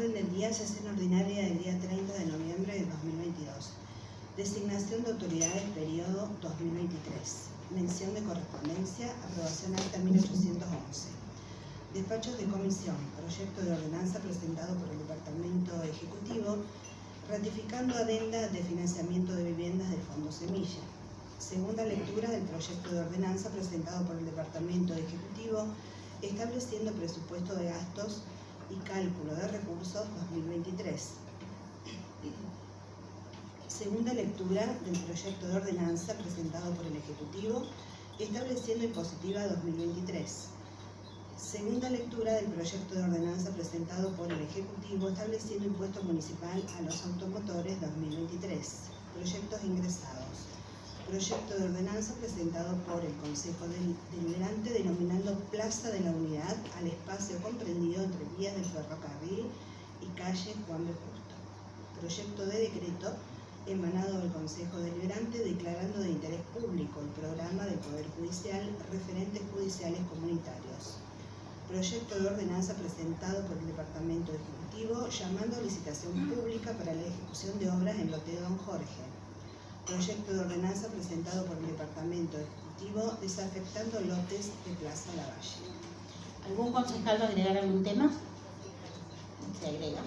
orden del día, sesión ordinaria del día 30 de noviembre de 2022. Designación de autoridades, periodo 2023. Mención de correspondencia, aprobación acta 1811. Despachos de comisión, proyecto de ordenanza presentado por el Departamento Ejecutivo, ratificando adenda de financiamiento de viviendas del Fondo Semilla. Segunda lectura del proyecto de ordenanza presentado por el Departamento Ejecutivo, estableciendo presupuesto de gastos y cálculo de recursos 2023. Segunda lectura del proyecto de ordenanza presentado por el Ejecutivo, estableciendo impositiva 2023. Segunda lectura del proyecto de ordenanza presentado por el Ejecutivo, estableciendo impuesto municipal a los automotores 2023. Proyectos ingresados. Proyecto de ordenanza presentado por el Consejo Deliberante denominando Plaza de la Unidad al espacio comprendido entre vías del ferrocarril y calle Juan B. Justo. Proyecto de decreto emanado del Consejo Deliberante declarando de interés público el programa del Poder Judicial referentes judiciales comunitarios. Proyecto de ordenanza presentado por el Departamento Ejecutivo llamando a licitación pública para la ejecución de obras en lote Don Jorge. Proyecto de ordenanza presentado por el Departamento Ejecutivo desafectando lotes de Plaza Lavalle. ¿Algún concejal va a agregar algún tema? Se agrega.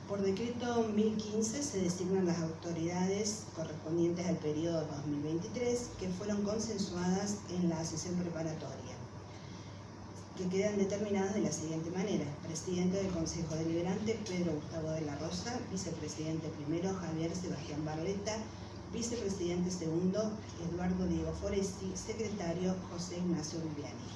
Por decreto 1015 se designan las autoridades correspondientes al periodo 2023 que fueron consensuadas en la sesión preparatoria, que quedan determinadas de la siguiente manera: presidente del Consejo Deliberante, Pedro Gustavo de la Rosa; vicepresidente primero, Javier Sebastián Barleta; vicepresidente segundo, Eduardo Diego Foresti; secretario, José Ignacio Viviani.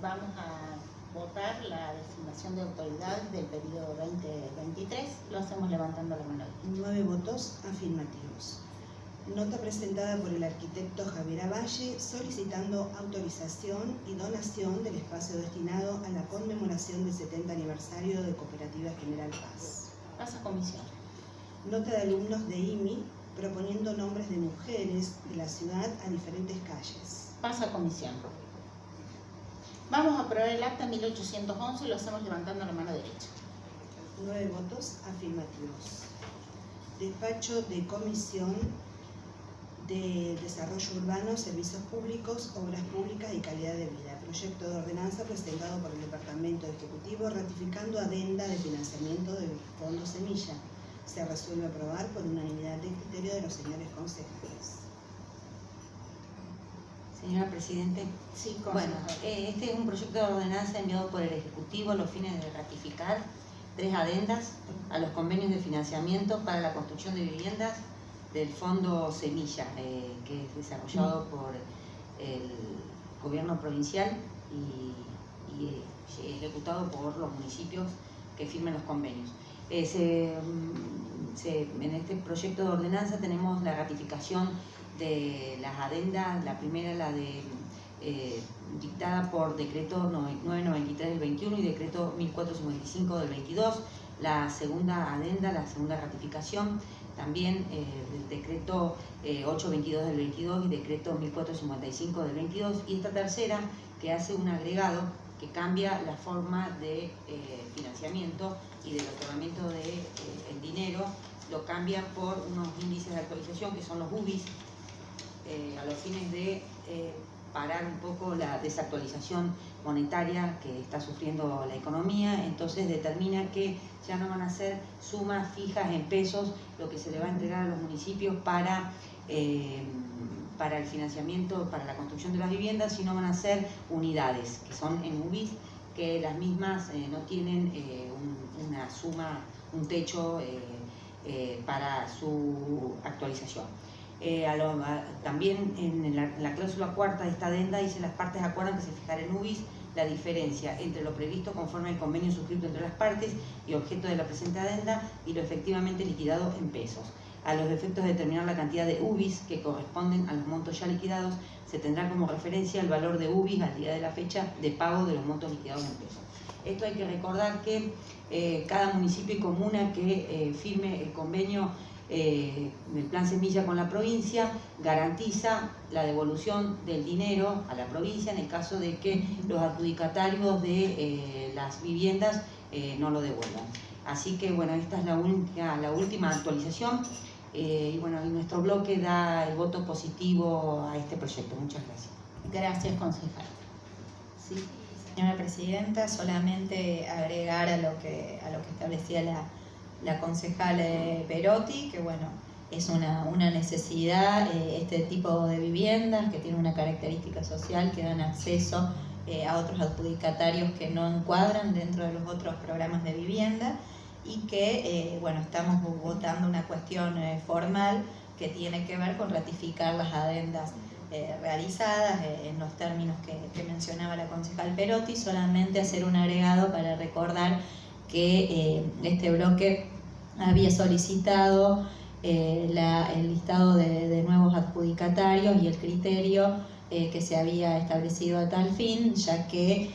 Vamos a votar la designación de autoridades del periodo 2023. Lo hacemos levantando la mano. 9 votos afirmativos. Nota presentada por el arquitecto Javier Avalle solicitando autorización y donación del espacio destinado a la conmemoración del 70 aniversario de Cooperativa General Paz. Pasa a comisión. Nota de alumnos de IMI proponiendo nombres de mujeres de la ciudad a diferentes calles. Pasa a comisión. Vamos a aprobar el acta 1811 y lo hacemos levantando la mano derecha. 9 votos afirmativos. Despacho de comisión de Desarrollo Urbano, Servicios Públicos, Obras Públicas y Calidad de Vida. Proyecto de ordenanza presentado por el Departamento Ejecutivo ratificando adenda de financiamiento del Fondo Semilla. Se resuelve aprobar por unanimidad de criterio de los señores concejales. Señora Presidente, Sí, bueno, este es un proyecto de ordenanza enviado por el Ejecutivo a los fines de ratificar 3 adendas a los convenios de financiamiento para la construcción de viviendas del Fondo Semilla, que es desarrollado por el gobierno provincial y ejecutado por los municipios que firmen los convenios. En este proyecto de ordenanza tenemos la ratificación de las adendas, la primera la de dictada por decreto 993 del 21 y decreto 1455 del 22, la segunda adenda, la segunda ratificación también del decreto 822 del 22 y decreto 1455 del 22, y esta tercera que hace un agregado que cambia la forma de financiamiento y del otorgamiento del dinero, lo cambia por unos índices de actualización que son los UBIs, a los fines de parar un poco la desactualización monetaria que está sufriendo la economía. Entonces determina que ya no van a ser sumas fijas en pesos lo que se le va a entregar a los municipios para el financiamiento, para la construcción de las viviendas, sino van a ser unidades, que son en UBIs, que las mismas no tienen una suma, un techo para su actualización. También en la cláusula cuarta de esta adenda dice: las partes acuerdan que se fijará en UBIs la diferencia entre lo previsto conforme al convenio suscrito entre las partes y objeto de la presente adenda y lo efectivamente liquidado en pesos. A los efectos de determinar la cantidad de UBIs que corresponden a los montos ya liquidados, se tendrá como referencia el valor de UBIs al día de la fecha de pago de los montos liquidados en pesos. Esto hay que recordar que cada municipio y comuna que firme el convenio el plan Semilla con la provincia garantiza la devolución del dinero a la provincia en el caso de que los adjudicatarios de las viviendas no lo devuelvan. Así que bueno, esta es la última actualización y bueno, nuestro bloque da el voto positivo a este proyecto. Muchas gracias. Gracias, concejal. Sí, señora presidenta, solamente agregar a lo que establecía la concejal Perotti, que bueno, es una necesidad este tipo de viviendas que tienen una característica social, que dan acceso a otros adjudicatarios que no encuadran dentro de los otros programas de vivienda y que bueno, estamos votando una cuestión formal que tiene que ver con ratificar las adendas realizadas en los términos que mencionaba la concejal Perotti. Solamente hacer un agregado para recordar que este bloque había solicitado el listado de nuevos adjudicatarios y el criterio que se había establecido a tal fin, ya que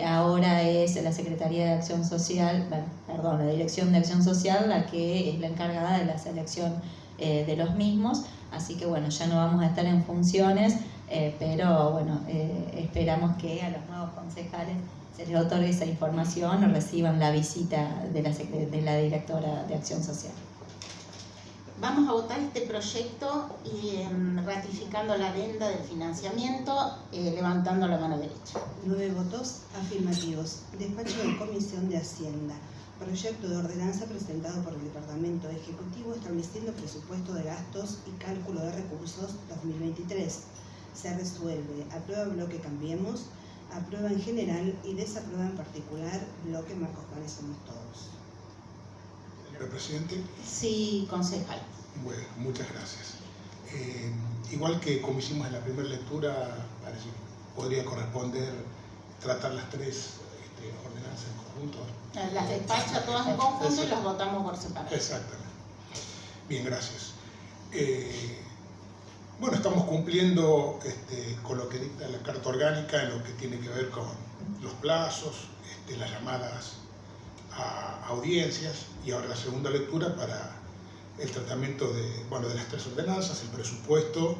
ahora es la Secretaría de Acción Social, la Dirección de Acción Social la que es la encargada de la selección de los mismos, así que bueno, ya no vamos a estar en funciones, pero bueno, esperamos que a los nuevos concejales se les otorgue esa información o reciban la visita de la directora de Acción Social. Vamos a votar este proyecto y ratificando la adenda del financiamiento, levantando la mano derecha. 9 votos afirmativos. Despacho de Comisión de Hacienda. Proyecto de ordenanza presentado por el Departamento Ejecutivo estableciendo presupuesto de gastos y cálculo de recursos 2023. Se resuelve. Aprueba bloque Cambiemos, aprueba en general y desaprueba en particular bloque Marcos Párez Somos Todos. Señora Presidente. Sí, concejal. Bueno, muchas gracias. Igual que como hicimos en la primera lectura, parece que podría corresponder tratar las tres ordenanzas en conjunto. Las despacha todas en conjunto y las votamos por separado. Exactamente. Bien, gracias. Bueno, estamos cumpliendo con lo que dicta la Carta Orgánica en lo que tiene que ver con los plazos, las llamadas a audiencias y ahora la segunda lectura para el tratamiento de las tres ordenanzas, el presupuesto,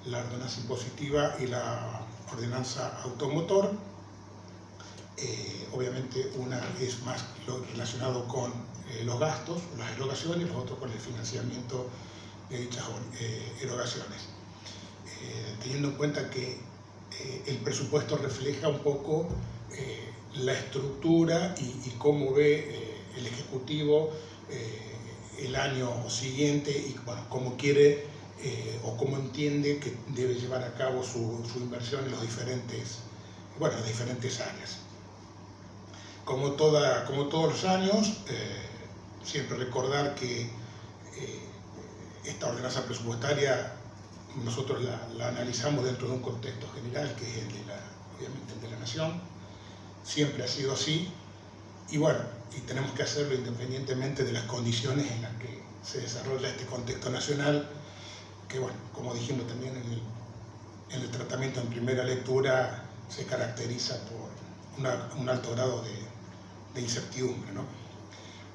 la ordenanza impositiva y la ordenanza automotor. Obviamente una es más relacionado con los gastos, las erogaciones, y los otros con el financiamiento de dichas erogaciones. Teniendo en cuenta que el presupuesto refleja un poco la estructura y cómo ve el Ejecutivo el año siguiente y bueno, cómo quiere o cómo entiende que debe llevar a cabo su inversión en las diferentes áreas. Como todos los años, siempre recordar que esta ordenanza presupuestaria nosotros la analizamos dentro de un contexto general que es obviamente el de la Nación. Siempre ha sido así y bueno, y tenemos que hacerlo independientemente de las condiciones en las que se desarrolla este contexto nacional, que bueno, como dijimos también en el tratamiento en primera lectura, se caracteriza por un alto grado de incertidumbre, ¿no?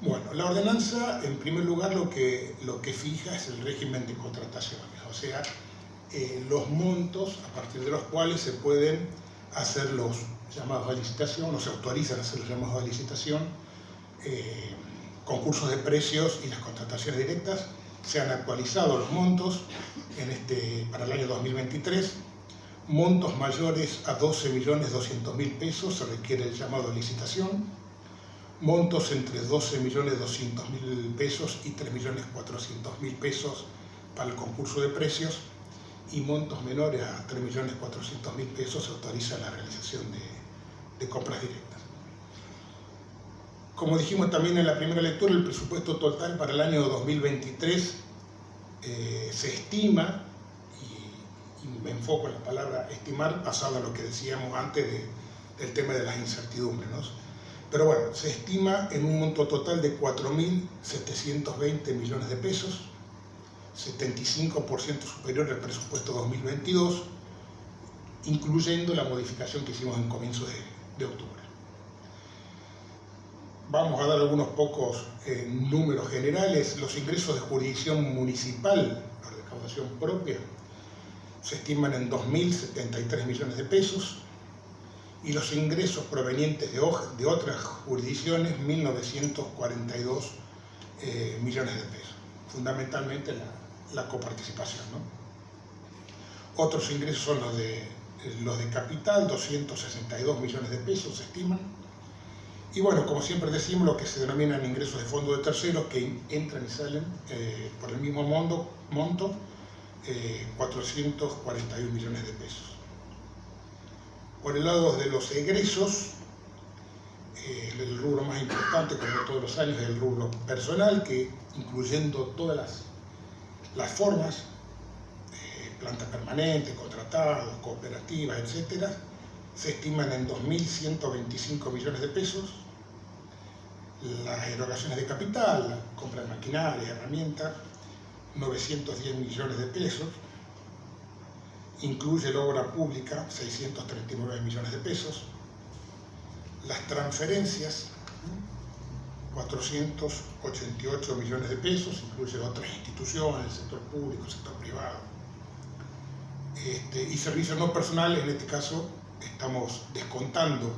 Bueno, la ordenanza, en primer lugar, lo que fija es el régimen de contrataciones, o sea, los montos a partir de los cuales se pueden hacer los llamados a licitación, o se autorizan a hacer los llamados a licitación, concursos de precios y las contrataciones directas. Se han actualizado los montos para el año 2023. Montos mayores a 12.200.000 pesos se requiere el llamado a licitación. Montos entre 12.200.000 pesos y 3.400.000 pesos para el concurso de precios. Y montos menores a 3.400.000 pesos se autoriza la realización de compras directas. Como dijimos también en la primera lectura, el presupuesto total para el año 2023 se estima, y me enfoco en la palabra estimar, pasado a lo que decíamos antes del tema de las incertidumbres, ¿no? Pero bueno, se estima en un monto total de 4.720 millones de pesos, 75% superior al presupuesto 2022, incluyendo la modificación que hicimos en comienzo de octubre. vamos a dar algunos pocos números generales. Los ingresos de jurisdicción municipal, la recaudación propia, se estiman en 2.073 millones de pesos, y los ingresos provenientes de otras jurisdicciones, 1.942 millones de pesos. Fundamentalmente la coparticipación, ¿no? Otros ingresos son los de capital, 262 millones de pesos se estiman. Y bueno, como siempre decimos, lo que se denominan ingresos de fondo de terceros, que entran y salen por el mismo monto, 441 millones de pesos. Por el lado de los egresos, el rubro más importante, como todos los años, es el rubro personal, que incluyendo todas las formas, planta permanente, contratados, cooperativas, etc., se estiman en 2.125 millones de pesos. Las erogaciones de capital, la compra de maquinaria, herramientas, 910 millones de pesos. Incluye la obra pública, 639 millones de pesos. Las transferencias, 488 millones de pesos, incluye otras instituciones, el sector público, el sector privado. Y servicios no personales, en este caso estamos descontando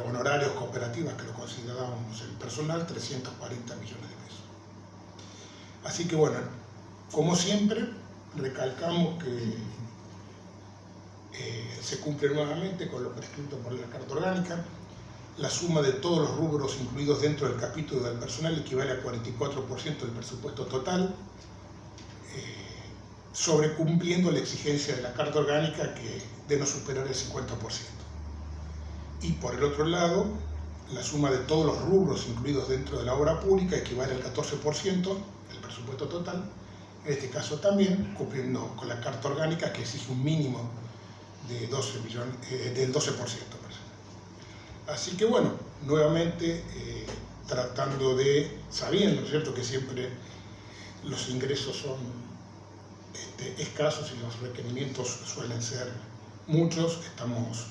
honorarios cooperativas, que lo considerábamos el personal, 340 millones de pesos. Así que bueno, como siempre, recalcamos que se cumple nuevamente con lo prescrito por la Carta Orgánica. La suma de todos los rubros incluidos dentro del capítulo del personal equivale a 44% del presupuesto total, sobrecumpliendo la exigencia de la Carta Orgánica de no superar el 50%. Y por el otro lado, la suma de todos los rubros incluidos dentro de la obra pública equivale al 14% del presupuesto total, en este caso también cumpliendo con la Carta Orgánica, que exige un mínimo de del 12%. Así que bueno, nuevamente tratando sabiendo, ¿no es cierto?, que siempre los ingresos son escasos y los requerimientos suelen ser muchos, estamos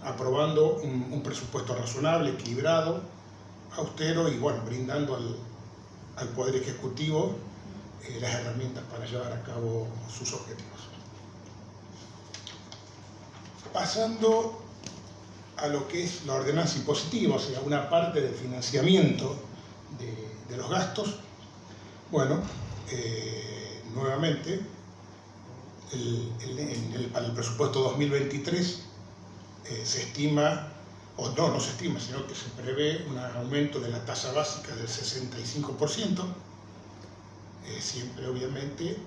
aprobando un presupuesto razonable, equilibrado, austero y bueno, brindando al Poder Ejecutivo las herramientas para llevar a cabo sus objetivos. Pasando a lo que es la ordenanza impositiva, o sea, una parte del financiamiento de los gastos, bueno, nuevamente, para el presupuesto 2023 se estima, o no se estima, sino que se prevé un aumento de la tasa básica del 65%, siempre obviamente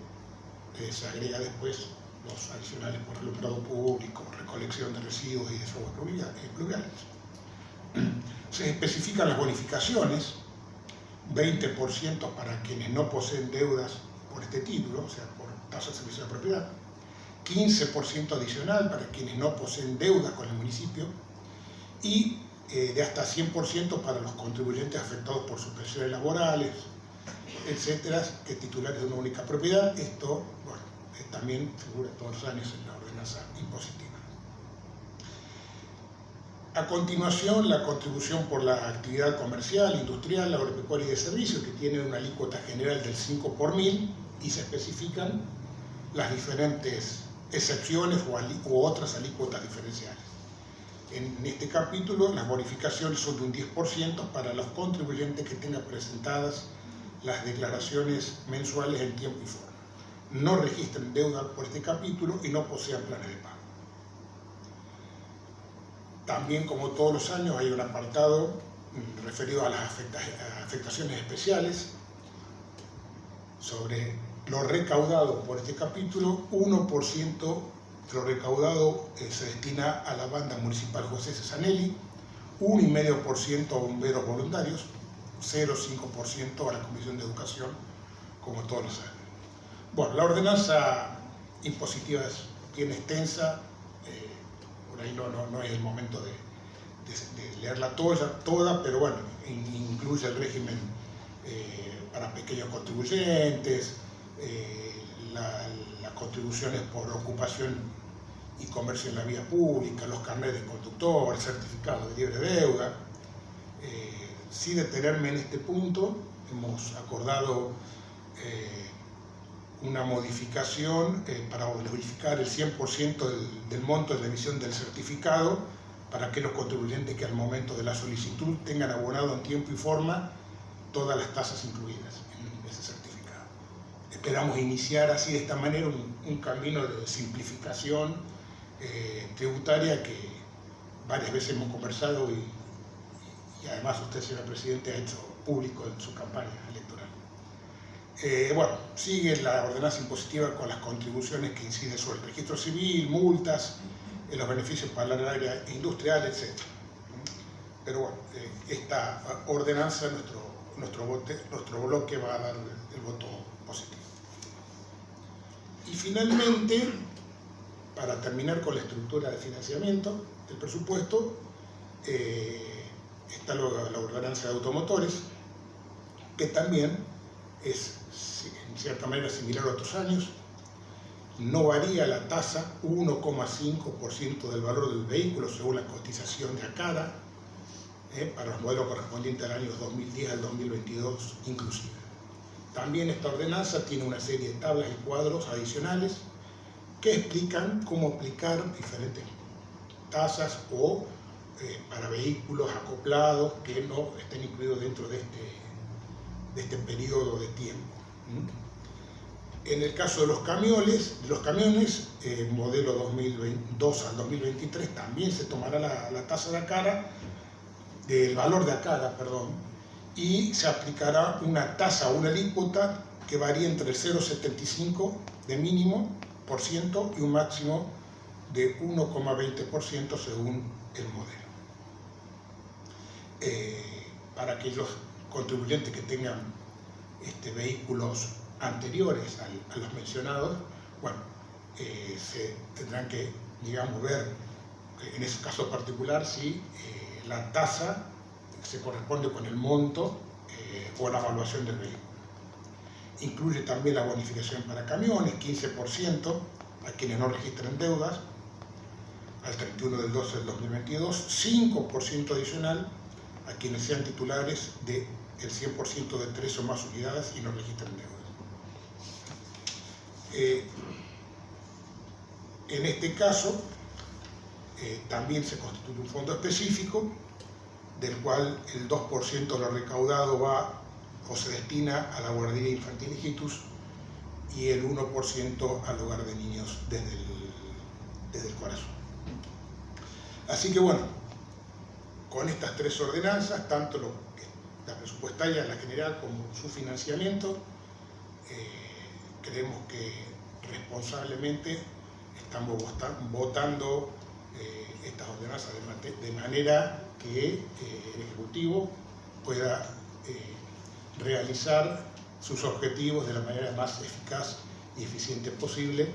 se agrega después los adicionales por alumbrado público, recolección de residuos y desagües pluviales. Se especifican las bonificaciones, 20% para quienes no poseen deudas por este título, o sea, por tasa de servicio de propiedad, 15% adicional para quienes no poseen deudas con el municipio y de hasta 100% para los contribuyentes afectados por suspensiones laborales, etcétera, que titulares de una única propiedad. Esto, bueno, también figura todos los años en la ordenanza impositiva. A continuación, la contribución por la actividad comercial, industrial, agropecuaria y de servicios, que tiene una alícuota general del 5 por 1000 y se especifican las diferentes excepciones u otras alícuotas diferenciales. En este capítulo, las bonificaciones son de un 10% para los contribuyentes que tengan presentadas las declaraciones mensuales en tiempo y forma, no registren deuda por este capítulo y no posean planes de pago. También, como todos los años, hay un apartado referido a las afectaciones especiales. Sobre lo recaudado por este capítulo, 1% de lo recaudado se destina a la banda municipal José Cesanelli, 1,5% a bomberos voluntarios, 0,5% a la Comisión de Educación, como todos los años. Bueno, la ordenanza impositiva es bien extensa, por ahí no es el momento de leerla toda, pero bueno, incluye el régimen para pequeños contribuyentes, las contribuciones por ocupación y comercio en la vía pública, los carnets de conductor, el certificado de libre deuda. Sin detenerme en este punto, hemos acordado una modificación para bonificar el 100% del monto de la emisión del certificado para aquellos contribuyentes que al momento de la solicitud tengan abonado en tiempo y forma todas las tasas incluidas en ese certificado. Esperamos iniciar así de esta manera un camino de simplificación tributaria que varias veces hemos conversado y además usted, señora Presidenta, ha hecho público en su campaña electoral. Bueno, sigue la ordenanza impositiva con las contribuciones que inciden sobre el registro civil, multas, los beneficios para el área industrial, etc. Pero bueno, esta ordenanza, nuestro bloque va a dar el voto positivo. Y finalmente, para terminar con la estructura de financiamiento del presupuesto, está la ordenanza de automotores, que también es en cierta manera similar a otros años. No varía la tasa 1,5% del valor del vehículo según la cotización de ACADA, para los modelos correspondientes al año 2010 al 2022 inclusive. También esta ordenanza tiene una serie de tablas y cuadros adicionales que explican cómo aplicar diferentes tasas o para vehículos acoplados que no estén incluidos dentro de este periodo de tiempo. En el caso de los camiones, modelo 2022 al 2023, también se tomará la tasa de ACADA, del valor de ACADA, perdón, y se aplicará una tasa o una alícuota que varía entre el 0,75 de mínimo por ciento y un máximo de 1,20% según el modelo. Para aquellos contribuyentes que tengan vehículos anteriores a los mencionados, bueno, se tendrán que, digamos, ver en ese caso particular si la tasa se corresponde con el monto o la evaluación del vehículo. Incluye también la bonificación para camiones, 15% a quienes no registren deudas, al 31 del 12 del 2022, 5% adicional a quienes sean titulares del 100% de 3 o más unidades y no registren deudas. En este caso, también se constituye un fondo específico, del cual el 2% de lo recaudado va o se destina a la guardería infantil Hijitus y el 1% al hogar de niños desde el corazón. Así que bueno, con estas tres ordenanzas, tanto la presupuestaria, la general, como su financiamiento, creemos que responsablemente estamos votando estas ordenanzas de manera que el Ejecutivo pueda realizar sus objetivos de la manera más eficaz y eficiente posible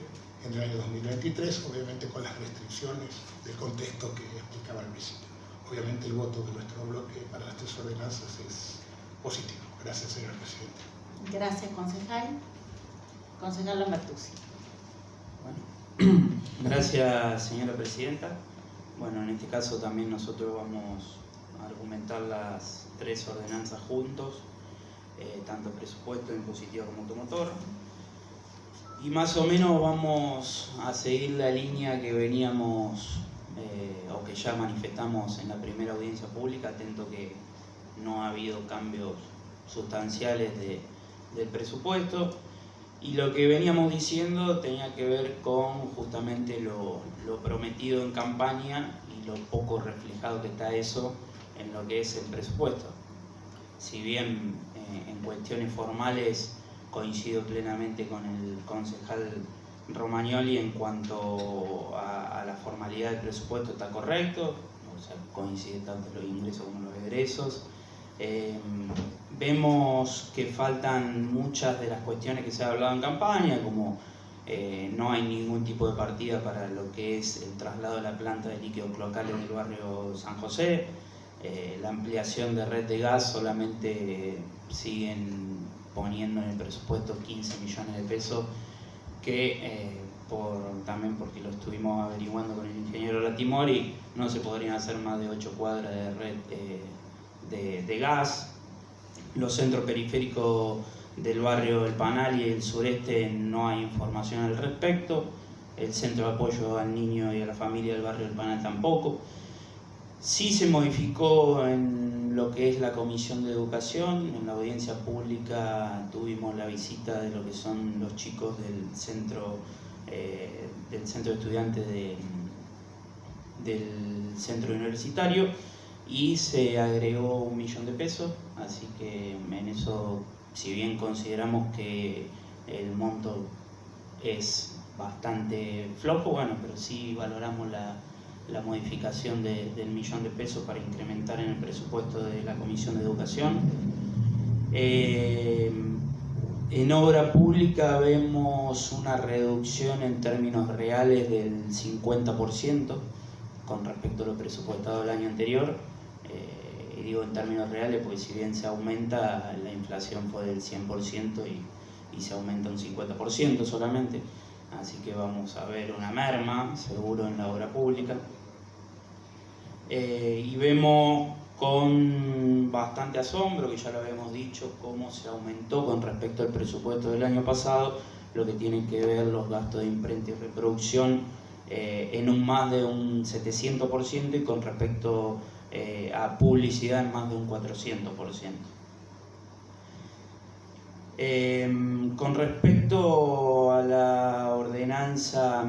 en el año 2023, obviamente con las restricciones del contexto que explicaba al principio. Obviamente el voto de nuestro bloque para las tres ordenanzas es positivo. Gracias, señora Presidenta. Gracias, concejal. Concejal Lambertuzzi. Bueno, gracias, señora Presidenta. Bueno, en este caso también nosotros vamos a argumentar las tres ordenanzas juntos, tanto presupuesto, impositiva como automotor. Y más o menos vamos a seguir la línea que veníamos, o que ya manifestamos en la primera audiencia pública, atento que no ha habido cambios sustanciales del presupuesto. Y lo que veníamos diciendo tenía que ver con justamente lo prometido en campaña y lo poco reflejado que está eso en lo que es el presupuesto. Si bien en cuestiones formales coincido plenamente con el concejal Romagnoli en cuanto a la formalidad del presupuesto, está correcto, o sea, coincide tanto los ingresos como los egresos. Vemos que faltan muchas de las cuestiones que se ha hablado en campaña, como no hay ningún tipo de partida para lo que es el traslado de la planta de líquidos cloacales en el barrio San José, la ampliación de red de gas solamente siguen poniendo en el presupuesto 15 millones de pesos que también porque lo estuvimos averiguando con el ingeniero Latimori, no se podrían hacer más de 8 cuadras de red de gas. Los centros periféricos del barrio El Panal y el sureste no hay información al respecto. El centro de apoyo al niño y a la familia del barrio El Panal tampoco. Sí se modificó en lo que es la Comisión de Educación. En la audiencia pública tuvimos la visita de lo que son los chicos del centro de estudiantes del centro universitario, y se agregó 1 millón de pesos, así que en eso, si bien consideramos que el monto es bastante flojo, bueno, pero sí valoramos la modificación del 1 millón de pesos para incrementar en el presupuesto de la Comisión de Educación. En obra pública vemos una reducción en términos reales del 50% con respecto a lo presupuestado el año anterior. Y digo en términos reales porque si bien se aumenta, la inflación fue del 100% y se aumenta un 50% solamente. Así que vamos a ver una merma seguro en la obra pública. Y vemos con bastante asombro, que ya lo habíamos dicho, cómo se aumentó con respecto al presupuesto del año pasado lo que tiene que ver los gastos de imprenta y reproducción en un más de un 700% y con respecto a publicidad en más de un 400%. Con respecto a la ordenanza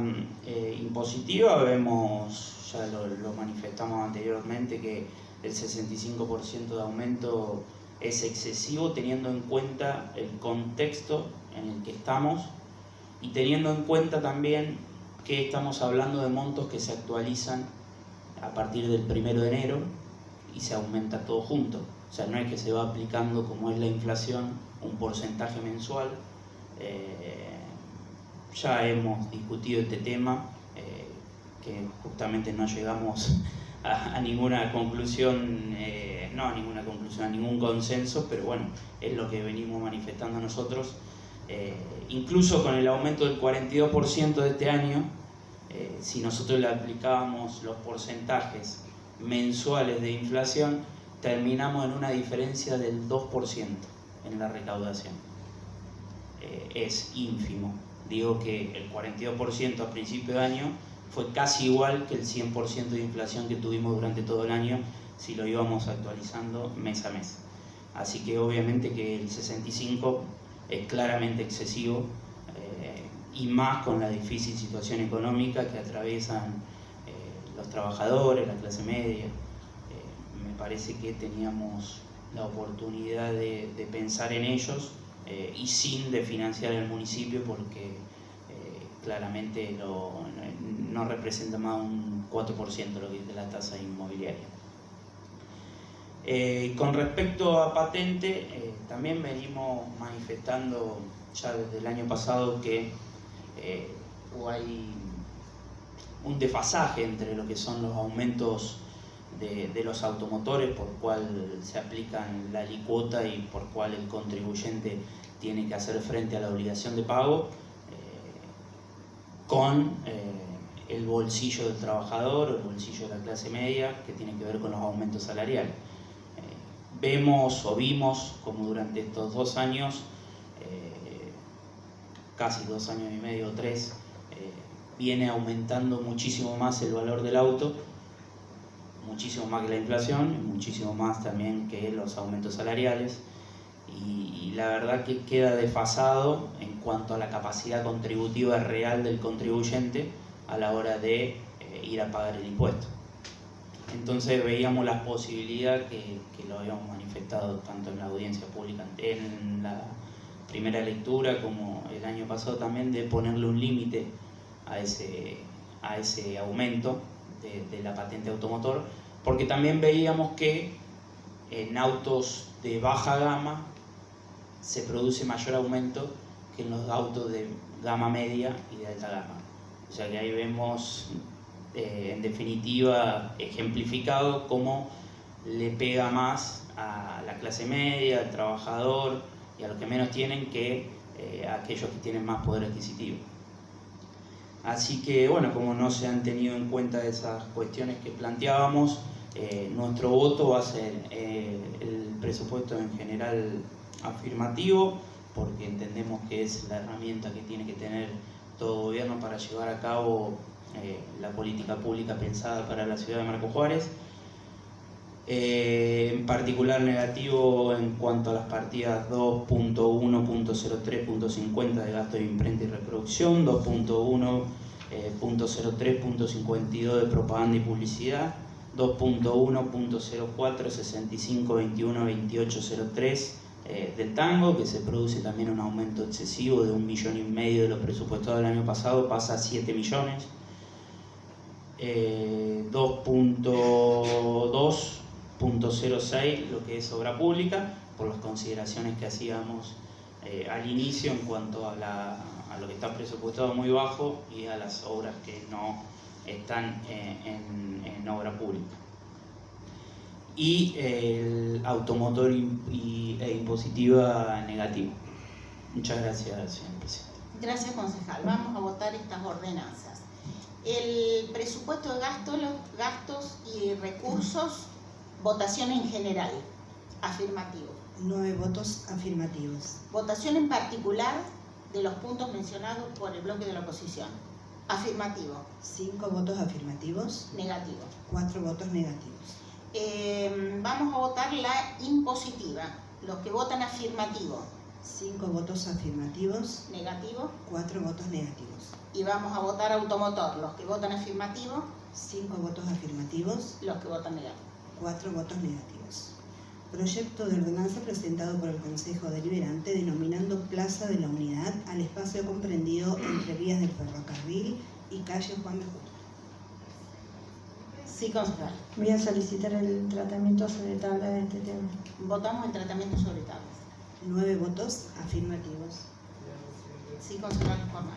impositiva, vemos, ya lo manifestamos anteriormente, que el 65% de aumento es excesivo teniendo en cuenta el contexto en el que estamos y teniendo en cuenta también que estamos hablando de montos que se actualizan a partir del 1 de enero y se aumenta todo junto. O sea, no es que se va aplicando, como es la inflación, un porcentaje mensual. Ya hemos discutido este tema, que justamente no llegamos a ninguna conclusión, a ningún consenso, pero bueno, es lo que venimos manifestando nosotros. Incluso con el aumento del 42% de este año, si nosotros le aplicábamos los porcentajes mensuales de inflación, terminamos en una diferencia del 2% en la recaudación. Es ínfimo. Digo que el 42% a principio de año fue casi igual que el 100% de inflación que tuvimos durante todo el año si lo íbamos actualizando mes a mes. Así que obviamente que el 65% es claramente excesivo, y más con la difícil situación económica que atraviesan los trabajadores, la clase media. Me parece que teníamos la oportunidad de pensar en ellos y sin de financiar el municipio, porque claramente no representa más un 4% lo que es de la tasa inmobiliaria. Con respecto a patente, también venimos manifestando ya desde el año pasado que hay un desfasaje entre lo que son los aumentos de los automotores, por cual se aplican la alícuota y por cual el contribuyente tiene que hacer frente a la obligación de pago, con el bolsillo del trabajador, el bolsillo de la clase media, que tiene que ver con los aumentos salariales. Vemos o vimos como durante estos 2 años, casi 2 años y medio o 3, viene aumentando muchísimo más el valor del auto, muchísimo más que la inflación, y muchísimo más también que los aumentos salariales, y la verdad que queda desfasado en cuanto a la capacidad contributiva real del contribuyente a la hora de ir a pagar el impuesto. Entonces veíamos la posibilidad, que lo habíamos manifestado tanto en la audiencia pública, en la primera lectura, como el año pasado también, de ponerle un límite a ese aumento de la patente automotor, porque también veíamos que en autos de baja gama se produce mayor aumento que en los autos de gama media y de alta gama. O sea que ahí vemos, en definitiva, ejemplificado cómo le pega más a la clase media, al trabajador y a los que menos tienen, que a aquellos que tienen más poder adquisitivo. Así que, bueno, como no se han tenido en cuenta esas cuestiones que planteábamos, nuestro voto va a ser el presupuesto en general afirmativo, porque entendemos que es la herramienta que tiene que tener todo gobierno para llevar a cabo la política pública pensada para la ciudad de Marcos Juárez. En particular negativo en cuanto a las partidas 2.1.03.50 de gasto de imprenta y reproducción, 2.1.03.52 de propaganda y publicidad, 2.1.04.65.21.28.03 del tango, que se produce también un aumento excesivo de 1,5 millones de lo presupuestado del año pasado, pasa a 7 millones. 2.2.06 lo que es obra pública, por las consideraciones que hacíamos al inicio en cuanto a lo que está presupuestado muy bajo y a las obras que no están en obra pública. Y el automotor e impositiva negativo. Muchas gracias, señor presidente. Gracias, concejal. Vamos a votar estas ordenanzas. El presupuesto de gastos, los gastos y recursos, votación en general. Afirmativo. 9 votos afirmativos. Votación en particular de los puntos mencionados por el bloque de la oposición. Afirmativo. 5 votos afirmativos. Negativo. 4 votos negativos. Vamos a votar la impositiva. Los que votan afirmativo. 5 votos afirmativos. Negativo. 4 votos negativos. Y vamos a votar automotor. Los que votan afirmativo. 5 votos afirmativos. Los que votan negativo. 4 votos negativos. Proyecto de ordenanza presentado por el Consejo Deliberante denominando Plaza de la Unidad al espacio comprendido entre vías del ferrocarril y calle Juan de Justo. Sí, concejal. Voy a solicitar el tratamiento sobre tabla de este tema. Votamos el tratamiento sobre tablas. 9 votos afirmativos. Sí, concejal informal.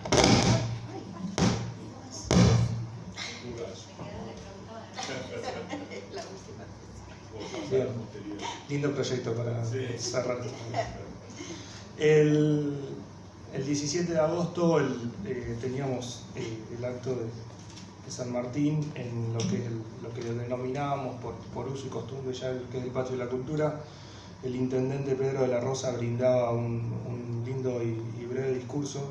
Bien, lindo proyecto para cerrar. El 17 de agosto teníamos el acto de San Martín en lo que denominábamos por uso y costumbre ya que es el Patio de la Cultura. El intendente Pedro de la Rosa brindaba un lindo y breve discurso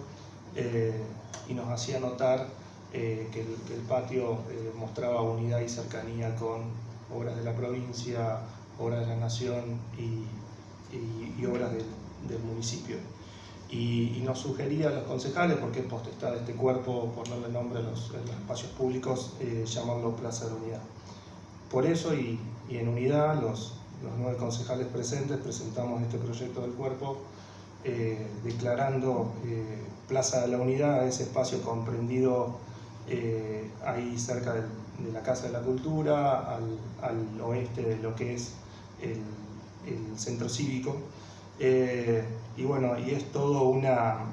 y nos hacía notar que el patio mostraba unidad y cercanía con obras de la provincia, obras de la nación y obras del municipio. Y nos sugería a los concejales, porque es potestad de este cuerpo ponerle nombre a los espacios públicos, llamarlo Plaza de la Unidad. Por eso y en unidad los 9 concejales presentes presentamos este proyecto del cuerpo declarando Plaza de la Unidad a ese espacio comprendido ahí cerca de la Casa de la Cultura, al oeste de lo que es el centro cívico. Y bueno, y es toda una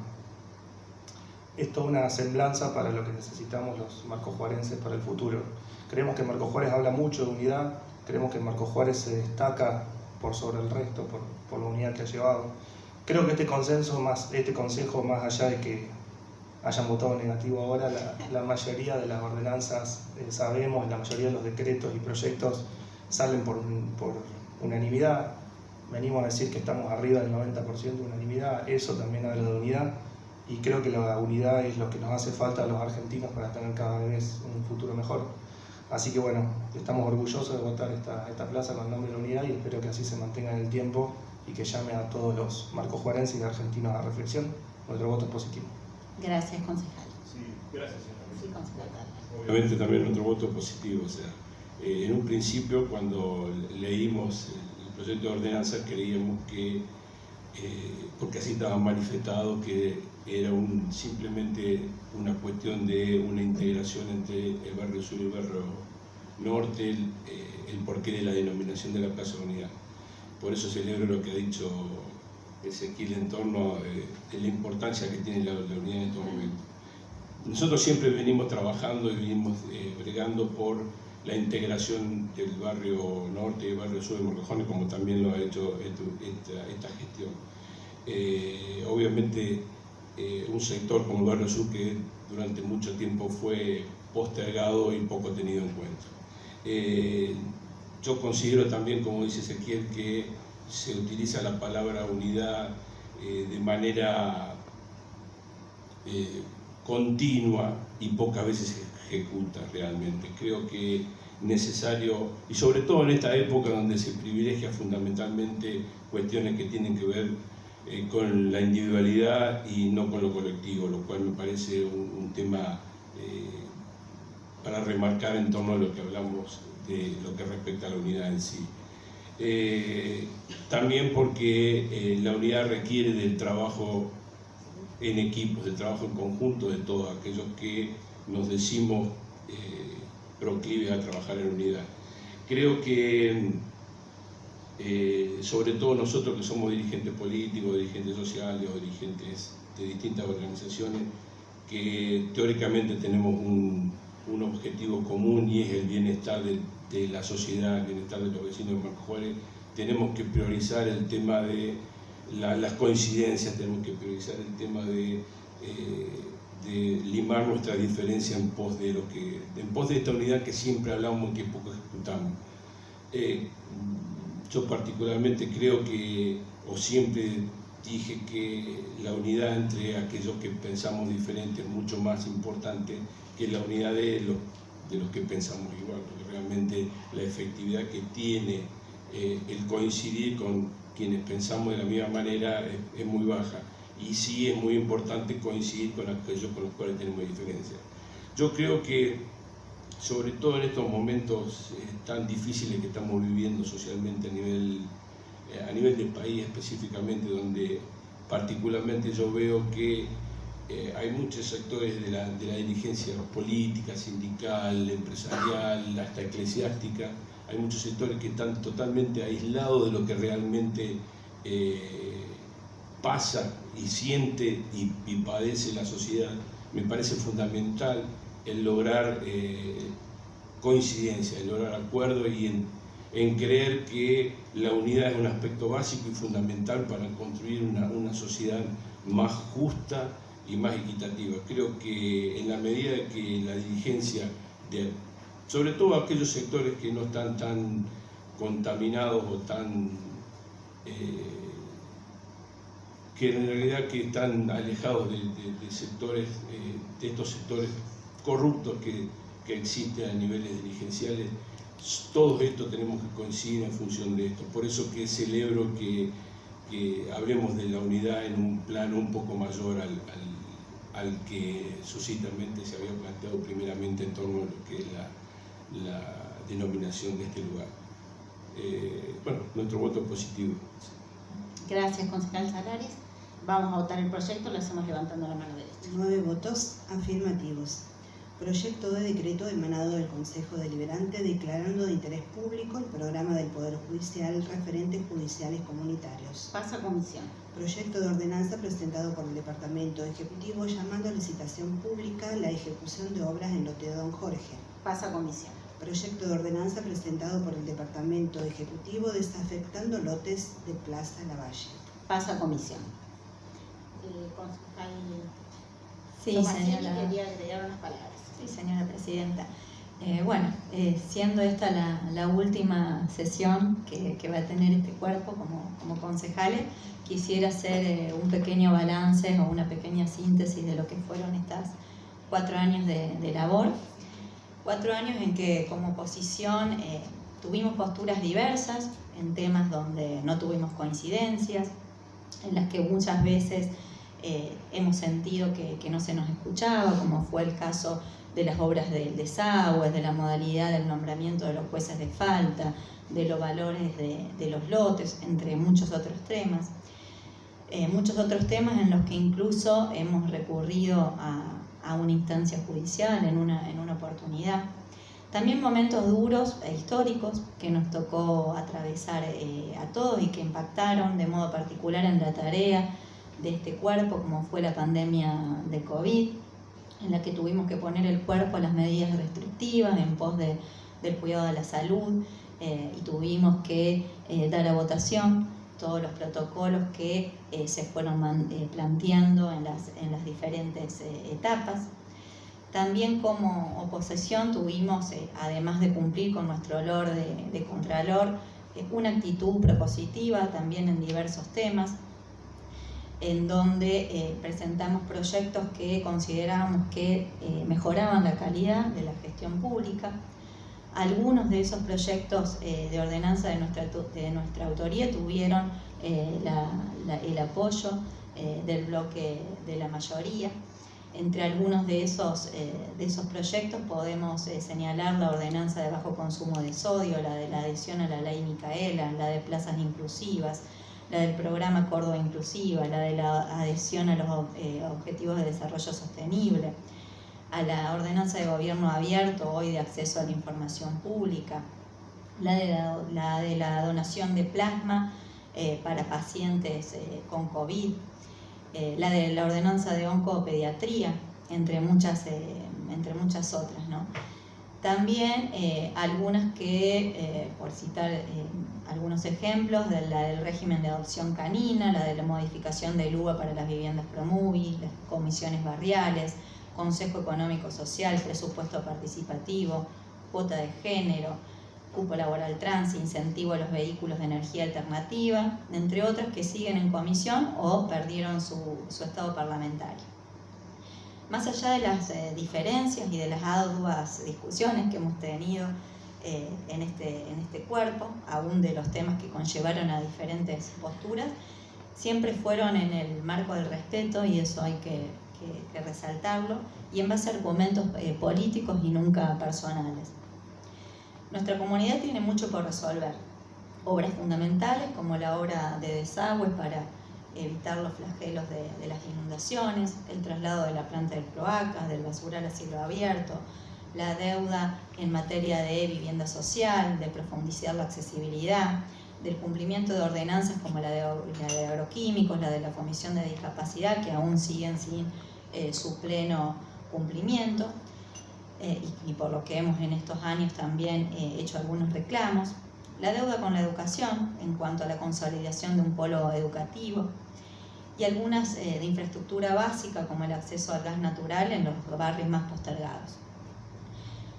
semblanza para lo que necesitamos los marcojuarenses para el futuro. Creemos que Marcos Juárez habla mucho de unidad, creemos que Marcos Juárez se destaca por sobre el resto, por la unidad que ha llevado. Creo que este consejo, más allá de que hayan votado negativo ahora, la mayoría de las ordenanzas sabemos, la mayoría de los decretos y proyectos salen por unanimidad. Me animo a decir que estamos arriba del 90% de unanimidad, eso también habla de unidad y creo que la unidad es lo que nos hace falta a los argentinos para tener cada vez un futuro mejor. Así que bueno, estamos orgullosos de votar esta plaza con el nombre de la unidad y espero que así se mantenga en el tiempo y que llame a todos los marcojuarenses y argentinos a reflexión. Nuestro voto es positivo. Gracias, concejal. Sí, gracias, señora. Sí, concejal. Obviamente también nuestro voto es positivo. O sea, en un principio, cuando leímos el proyecto de ordenanza, creíamos que, porque así estaba manifestado, que era simplemente una cuestión de una integración entre el barrio sur y el barrio norte, el porqué de la denominación de la Plaza de Unidad. Por eso celebro lo que ha dicho Ezequiel en torno de la importancia que tiene la unidad en estos momentos. Nosotros siempre venimos trabajando y venimos bregando por la integración del barrio norte y el barrio sur de Morrejones, como también lo ha hecho esta gestión. Obviamente un sector como el Barrio Sur que durante mucho tiempo fue postergado y poco tenido en cuenta. Yo considero también, como dice Ezequiel, que se utiliza la palabra unidad de manera continua y pocas veces se ejecuta realmente. Creo que es necesario, y sobre todo en esta época donde se privilegia fundamentalmente cuestiones que tienen que ver con la individualidad y no con lo colectivo, lo cual me parece un tema para remarcar en torno a lo que hablamos de lo que respecta a la unidad en sí. También porque la unidad requiere del trabajo en equipos, del trabajo en conjunto de todos aquellos que nos decimos proclives a trabajar en unidad. Creo que sobre todo nosotros que somos dirigentes políticos, dirigentes sociales o dirigentes de distintas organizaciones, que teóricamente tenemos un objetivo común y es el bienestar de la sociedad, el bienestar de los vecinos de Marcos Juárez, tenemos que priorizar el tema de las coincidencias, tenemos que priorizar el tema de limar nuestra diferencia en pos de esta unidad que siempre hablamos y que poco ejecutamos. Yo particularmente creo que, o siempre dije que la unidad entre aquellos que pensamos diferente es mucho más importante que la unidad de los que pensamos igual, porque realmente la efectividad que tiene el coincidir con quienes pensamos de la misma manera es muy baja, y sí es muy importante coincidir con aquellos con los cuales tenemos diferencias. Yo creo que, sobre todo en estos momentos tan difíciles que estamos viviendo socialmente a nivel del país específicamente, donde particularmente yo veo que hay muchos sectores de la dirigencia política, sindical, empresarial, hasta eclesiástica, hay muchos sectores que están totalmente aislados de lo que realmente pasa y siente y padece la sociedad. Me parece fundamental el lograr coincidencia, el lograr acuerdo y en creer que la unidad es un aspecto básico y fundamental para construir una sociedad más justa y más equitativa. Creo que en la medida de que la dirigencia, sobre todo aquellos sectores que no están tan contaminados o tan que en realidad que están alejados de sectores, de estos sectores corruptos que existen a niveles dirigenciales, todos estos tenemos que coincidir en función de esto. Por eso que celebro que hablemos de la unidad en un plano un poco mayor al que suscitamente se había planteado primeramente en torno a lo que es la denominación de este lugar. Bueno, nuestro voto es positivo. Gracias, concejal Salares. Vamos a votar el proyecto, lo hacemos levantando la mano derecha. 9 votos afirmativos. Proyecto de decreto emanado del Consejo Deliberante declarando de interés público el programa del Poder Judicial referentes judiciales comunitarios. Pasa a comisión. Proyecto de ordenanza presentado por el Departamento Ejecutivo llamando a licitación pública la ejecución de obras en Loteo Don Jorge. Pasa a comisión. Proyecto de ordenanza presentado por el Departamento Ejecutivo desafectando lotes de Plaza Lavalle. Pasa a comisión. Concejal Sí, Tomasini señora. quería agregar unas palabras. Sí, señora presidenta. Siendo esta la última sesión que va a tener este cuerpo como concejales, quisiera hacer un pequeño balance o una pequeña síntesis de lo que fueron estas 4 años de labor. 4 años en que como oposición tuvimos posturas diversas en temas donde no tuvimos coincidencias, en las que muchas veces hemos sentido que no se nos escuchaba, como fue el caso de las obras del desagüe, de la modalidad del nombramiento de los jueces de falta, de los valores de los lotes, entre muchos otros temas. Muchos otros temas en los que incluso hemos recurrido a una instancia judicial en una oportunidad. También momentos duros e históricos que nos tocó atravesar a todos y que impactaron de modo particular en la tarea de este cuerpo, como fue la pandemia de COVID, en la que tuvimos que poner el cuerpo a las medidas restrictivas en pos del cuidado de la salud y tuvimos que dar a votación todos los protocolos que se fueron planteando en las diferentes etapas. También como oposición tuvimos, además de cumplir con nuestro rol de contralor, una actitud propositiva también en diversos temas, en donde presentamos proyectos que considerábamos que mejoraban la calidad de la gestión pública. Algunos de esos proyectos de ordenanza de nuestra autoría tuvieron el apoyo del bloque de la mayoría. Entre algunos de esos proyectos podemos señalar la ordenanza de bajo consumo de sodio, la de la adhesión a la ley Micaela, la de plazas inclusivas, la del programa Córdoba Inclusiva, la de la adhesión a los objetivos de desarrollo sostenible, a la ordenanza de gobierno abierto, hoy de acceso a la información pública, la de la donación de plasma para pacientes con COVID, la de la ordenanza de oncopediatría, entre muchas otras, ¿no? También algunas que, por citar algunos ejemplos, la del régimen de adopción canina, la de la modificación del UVA para las viviendas Promovi, las comisiones barriales, Consejo Económico Social, presupuesto participativo, cuota de género, cupo laboral trans, incentivo a los vehículos de energía alternativa, entre otras que siguen en comisión o perdieron su estado parlamentario. Más allá de las diferencias y de las arduas discusiones que hemos tenido en este cuerpo, aún de los temas que conllevaron a diferentes posturas, siempre fueron en el marco del respeto, y eso hay que resaltarlo, y en base a argumentos políticos y nunca personales. Nuestra comunidad tiene mucho por resolver. Obras fundamentales como la obra de desagües para evitar los flagelos de las inundaciones, el traslado de la planta de cloacas, del basural a cielo abierto, la deuda en materia de vivienda social, de profundizar la accesibilidad, del cumplimiento de ordenanzas como la de agroquímicos, la de la Comisión de Discapacidad, que aún siguen sin su pleno cumplimiento, y por lo que hemos en estos años también hecho algunos reclamos, la deuda con la educación en cuanto a la consolidación de un polo educativo, y algunas de infraestructura básica como el acceso al gas natural en los barrios más postergados.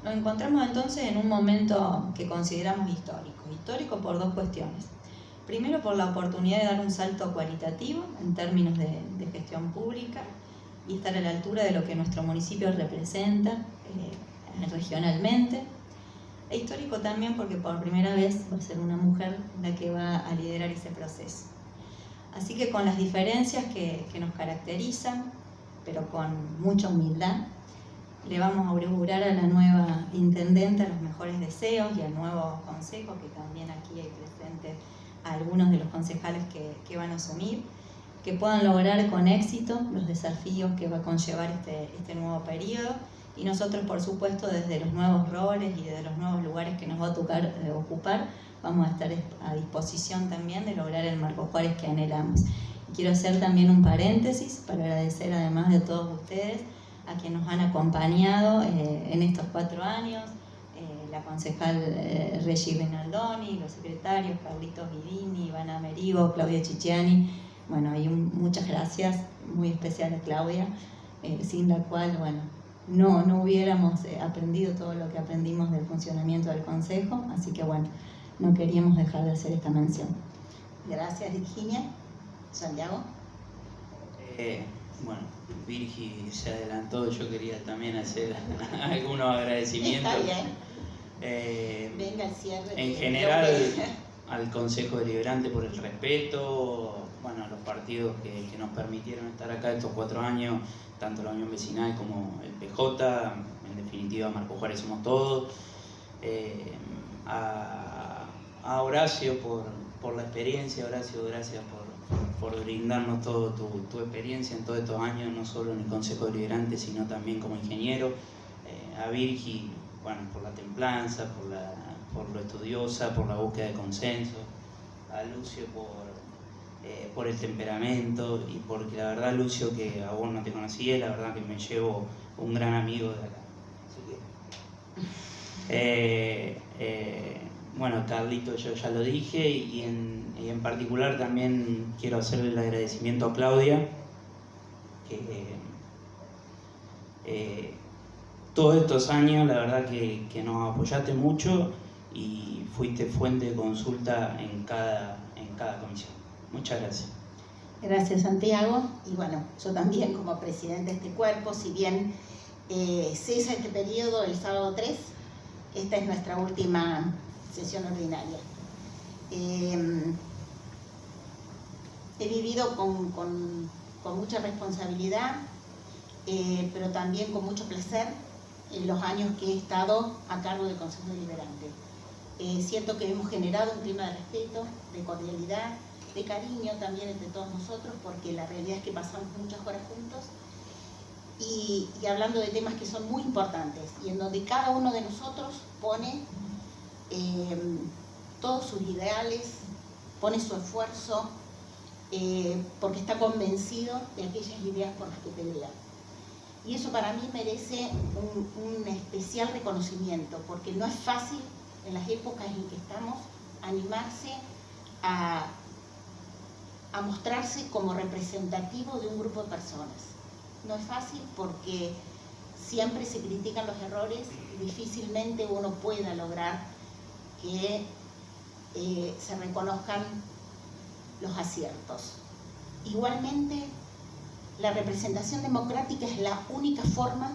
Nos encontramos entonces en un momento que consideramos histórico por dos cuestiones. Primero, por la oportunidad de dar un salto cualitativo en términos de gestión pública y estar a la altura de lo que nuestro municipio representa regionalmente. E histórico también porque por primera vez va a ser una mujer la que va a liderar ese proceso. Así que con las diferencias que nos caracterizan, pero con mucha humildad, le vamos a augurar a la nueva intendenta los mejores deseos y al nuevo consejo, que también aquí hay presentes a algunos de los concejales que van a asumir, que puedan lograr con éxito los desafíos que va a conllevar este nuevo periodo, y nosotros, por supuesto, desde los nuevos roles y desde los nuevos lugares que nos va a tocar ocupar, vamos a estar a disposición también de lograr el Marco Juárez que anhelamos. Quiero hacer también un paréntesis para agradecer, además de todos ustedes, a quienes nos han acompañado en estos 4 años, la concejal Reggi Rinaldoni, los secretarios Carlitos Vidini, Ivana Merigo, Claudia Chichiani. Bueno, y muchas gracias, muy especial a Claudia, sin la cual, bueno, no hubiéramos aprendido todo lo que aprendimos del funcionamiento del Consejo, así que bueno, no queríamos dejar de hacer esta mención. Gracias, Virginia. Santiago. Bueno, Virgi se adelantó, yo quería también hacer algunos agradecimientos. Está bien. Venga el cierre. En general, al Consejo Deliberante por el respeto, bueno, a los partidos que nos permitieron estar acá estos 4 años, tanto la Unión Vecinal como el PJ, en definitiva Marco Juárez somos todos, a Horacio por la experiencia. Horacio, gracias por brindarnos toda tu experiencia en todos estos años, no solo en el Consejo Deliberante, sino también como ingeniero. A Virgi, bueno, por la templanza, por lo estudiosa, por la búsqueda de consenso. A Lucio por el temperamento, y porque la verdad, Lucio, que a vos no te conocía, la verdad que me llevo un gran amigo de acá. Así que, Bueno, Carlito, yo ya lo dije y en particular también quiero hacerle el agradecimiento a Claudia, que todos estos años la verdad que nos apoyaste mucho y fuiste fuente de consulta en cada comisión. Muchas gracias. Gracias, Santiago. Y bueno, yo también como presidente de este cuerpo, si bien cesa este periodo el sábado 3, esta es nuestra última sesión ordinaria. He vivido con mucha responsabilidad, pero también con mucho placer en los años que he estado a cargo del Consejo Deliberante. Siento que hemos generado un clima de respeto, de cordialidad, de cariño también entre todos nosotros, porque la realidad es que pasamos muchas horas juntos y hablando de temas que son muy importantes y en donde cada uno de nosotros pone todos sus ideales, pone su esfuerzo, porque está convencido de aquellas ideas por las que pelea. Y eso para mí merece un especial reconocimiento, porque no es fácil en las épocas en que estamos animarse a mostrarse como representativo de un grupo de personas. No es fácil porque siempre se critican los errores y difícilmente uno pueda lograr que se reconozcan los aciertos. Igualmente, la representación democrática es la única forma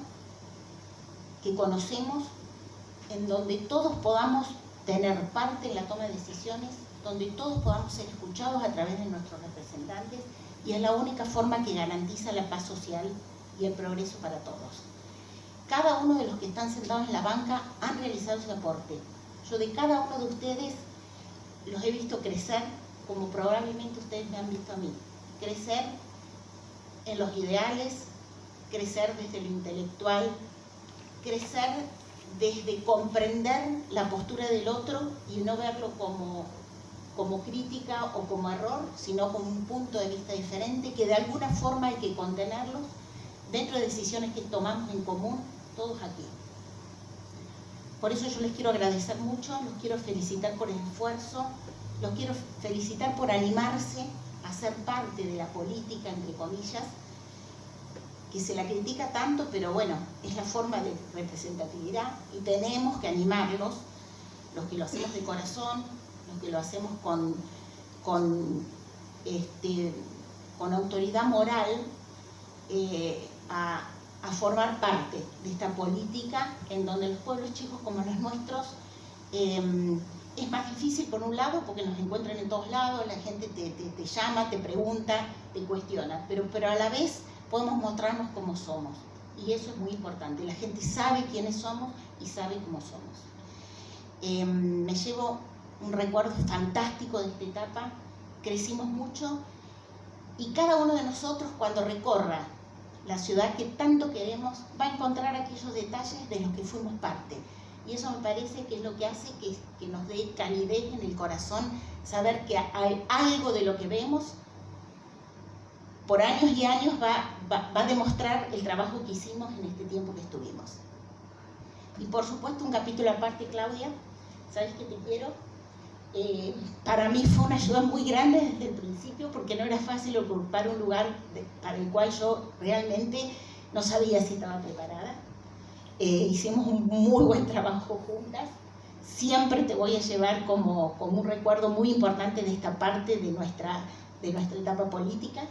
que conocemos en donde todos podamos tener parte en la toma de decisiones, donde todos podamos ser escuchados a través de nuestros representantes, y es la única forma que garantiza la paz social y el progreso para todos. Cada uno de los que están sentados en la banca han realizado su aporte. Yo de cada uno de ustedes los he visto crecer, como probablemente ustedes me han visto a mí. Crecer en los ideales, crecer desde lo intelectual, crecer desde comprender la postura del otro y no verlo como crítica o como error, sino como un punto de vista diferente que de alguna forma hay que contenerlos dentro de decisiones que tomamos en común todos aquí. Por eso yo les quiero agradecer mucho, los quiero felicitar por el esfuerzo, los quiero felicitar por animarse a ser parte de la política, entre comillas, que se la critica tanto, pero bueno, es la forma de representatividad y tenemos que animarlos, los que lo hacemos de corazón, los que lo hacemos con autoridad moral, a formar parte de esta política en donde los pueblos chicos como los nuestros es más difícil por un lado porque nos encuentran en todos lados, la gente te llama, te pregunta, te cuestiona, pero a la vez podemos mostrarnos como somos y eso es muy importante, la gente sabe quiénes somos y sabe cómo somos. Me llevo un recuerdo fantástico de esta etapa, crecimos mucho y cada uno de nosotros cuando recorra la ciudad que tanto queremos va a encontrar aquellos detalles de los que fuimos parte. Y eso me parece que es lo que hace que nos dé calidez en el corazón, saber que hay algo de lo que vemos, por años y años va a demostrar el trabajo que hicimos en este tiempo que estuvimos. Y por supuesto un capítulo aparte, Claudia, ¿sabes que te quiero? Para mí fue una ayuda muy grande desde el principio porque no era fácil ocupar un lugar para el cual yo realmente no sabía si estaba preparada. Hicimos un muy buen trabajo juntas. Siempre te voy a llevar como un recuerdo muy importante de esta parte de nuestra etapa política.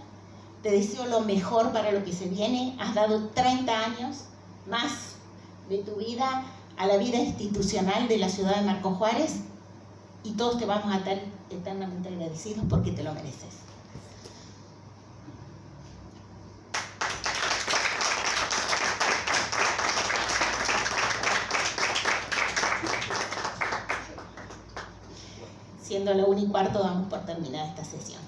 Te deseo lo mejor para lo que se viene. Has dado 30 años más de tu vida a la vida institucional de la ciudad de Marcos Juárez y todos te vamos a estar eternamente agradecidos porque te lo mereces. Siendo la 1:15 damos por terminada esta sesión.